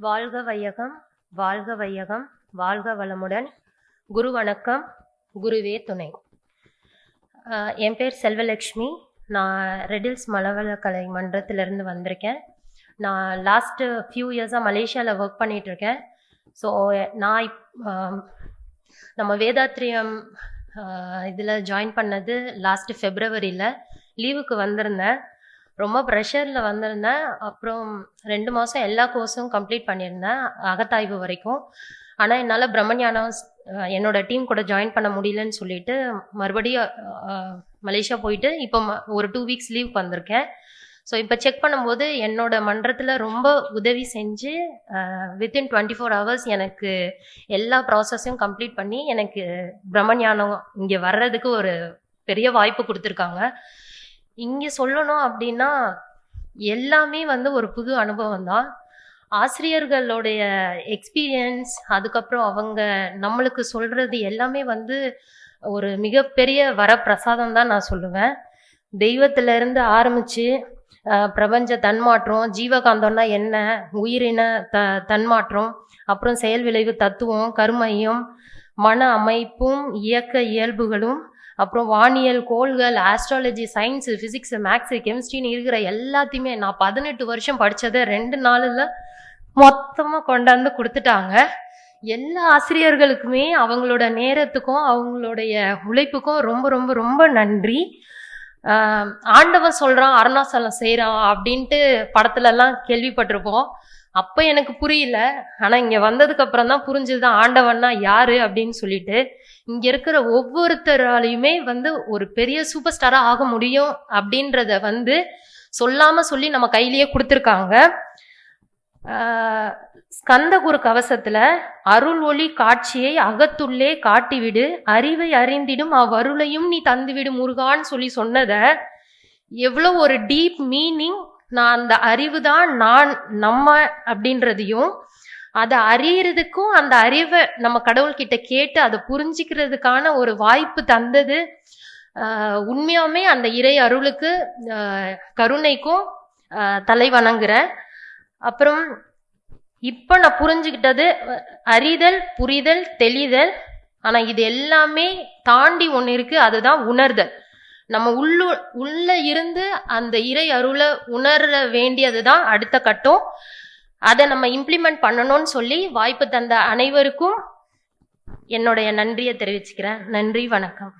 வாழ்க வையகம், வாழ்க வையகம், வாழ்க வளமுடன். குரு வணக்கம், குருவே துணை. என் பேர் செல்வலக்ஷ்மி. நான் ரெடில்ஸ் மலவளக்கலை மன்றத்திலேருந்து வந்திருக்கேன். நான் லாஸ்ட்டு ஃபியூ இயர்ஸாக மலேசியாவில் ஒர்க் பண்ணிகிட்ருக்கேன். ஸோ நான் நம்ம வேதாத்ரியம் இதில் ஜாயின் பண்ணது லாஸ்ட்டு ஃபெப்ரவரியில். லீவுக்கு வந்திருந்தேன், ரொம்ப ப்ரெஷரில் வந்திருந்தேன். அப்புறம் 2 மாதம் எல்லா கோர்ஸும் கம்ப்ளீட் பண்ணியிருந்தேன், அகத்தாய்வு வரைக்கும். ஆனால் என்னால் பிரம்மஞானம் என்னோட டீம் கூட ஜாயின் பண்ண முடியலன்னு சொல்லிட்டு மறுபடியும் மலேசியா போயிட்டு இப்போ ஒரு 2 வீக்ஸ் லீவுக்கு வந்திருக்கேன். ஸோ இப்போ செக் பண்ணும்போது என்னோட மன்றத்தில் ரொம்ப உதவி செஞ்சு வித்தின் 24 hours எனக்கு எல்லா ப்ராசஸையும் கம்ப்ளீட் பண்ணி எனக்கு பிரம்மஞானம் இங்கே வர்றதுக்கு ஒரு பெரிய வாய்ப்பு கொடுத்துருக்காங்க. இங்கே சொல்லணும் அப்படின்னா எல்லாமே ஒரு புது அனுபவம் தான். ஆசிரியர்களுடைய எக்ஸ்பீரியன்ஸ், அதுக்கப்புறம் அவங்க நம்மளுக்கு சொல்கிறது எல்லாமே ஒரு மிகப்பெரிய வரப்பிரசாதம் தான் நான் சொல்லுவேன். தெய்வத்திலேருந்து ஆரம்பித்து பிரபஞ்ச தன்மாற்றம், ஜீவகாந்தம்னா என்ன, உயிரின தன்மாற்றம், அப்புறம் செயல் விளைவு தத்துவம், கருமையம், மன அமைப்பும் இயக்க இயல்புகளும், அப்புறம் வானியல், கோள்கள், ஆஸ்ட்ராலஜி, சயின்ஸு, ஃபிசிக்ஸு, மேக்ஸு, கெமிஸ்ட்ரின்னு இருக்கிற எல்லாத்தையுமே நான் 18 வருஷம் படித்ததை 2 நாளில் மொத்தமாக கொண்டாந்து கொடுத்துட்டாங்க. எல்லா ஆசிரியர்களுக்குமே அவங்களோட நேரத்துக்கும் அவங்களுடைய உழைப்புக்கும் ரொம்ப ரொம்ப ரொம்ப நன்றி. ஆண்டவன் சொல்கிறான், அருணாசலம் செய்கிறான் அப்படின்ட்டு படத்துலலாம் கேள்விப்பட்டிருப்போம். அப்போ எனக்கு புரியல, ஆனால் இங்கே வந்ததுக்கப்புறம் தான் புரிஞ்சுது ஆண்டவன்னா யார் அப்படின்னு சொல்லிட்டு. இங்கே இருக்கிற ஒவ்வொருத்தராலையுமே ஒரு பெரிய சூப்பர் ஸ்டாராக ஆக முடியும் அப்படின்றத சொல்லாமல் சொல்லி நம்ம கையிலேயே கொடுத்துருக்காங்க. ஸ்கந்தகுரு கவசத்தில் அருள் ஒளி காட்சியை அகத்துள்ளே காட்டிவிடு, அறிவை அறிந்திடும் அவ்வருளையும் நீ தந்துவிடு முருகான்னு சொல்லி சொன்னதை எவ்வளோ ஒரு டீப் மீனிங். நான் அந்த அறிவு தான் நம்ம அப்படின்றதையும், அதை அறியறதுக்கும் அந்த அறிவை நம்ம கடவுள்கிட்ட கேட்டு அதை புரிஞ்சிக்கிறதுக்கான ஒரு வாய்ப்பு தந்தது உண்மையாமே அந்த இறை அருளுக்கு கருணைக்கும் தலை வணங்குறேன். அப்புறம் இப்போ நான் புரிஞ்சுக்கிட்டது அறிதல், புரிதல், தெளிதல். ஆனால் இது எல்லாமே தாண்டி ஒன்று இருக்குது, அதுதான் உணர்தல். நம்ம உள்ள இருந்து அந்த இறை அருளை உணர வேண்டியது தான் அடுத்த கட்டம். அதை நம்ம இம்ப்ளிமெண்ட் பண்ணணும்னு சொல்லி வாய்ப்பு தந்த அனைவருக்கும் என்னுடைய நன்றியை தெரிவிச்சுக்கிறேன். நன்றி, வணக்கம்.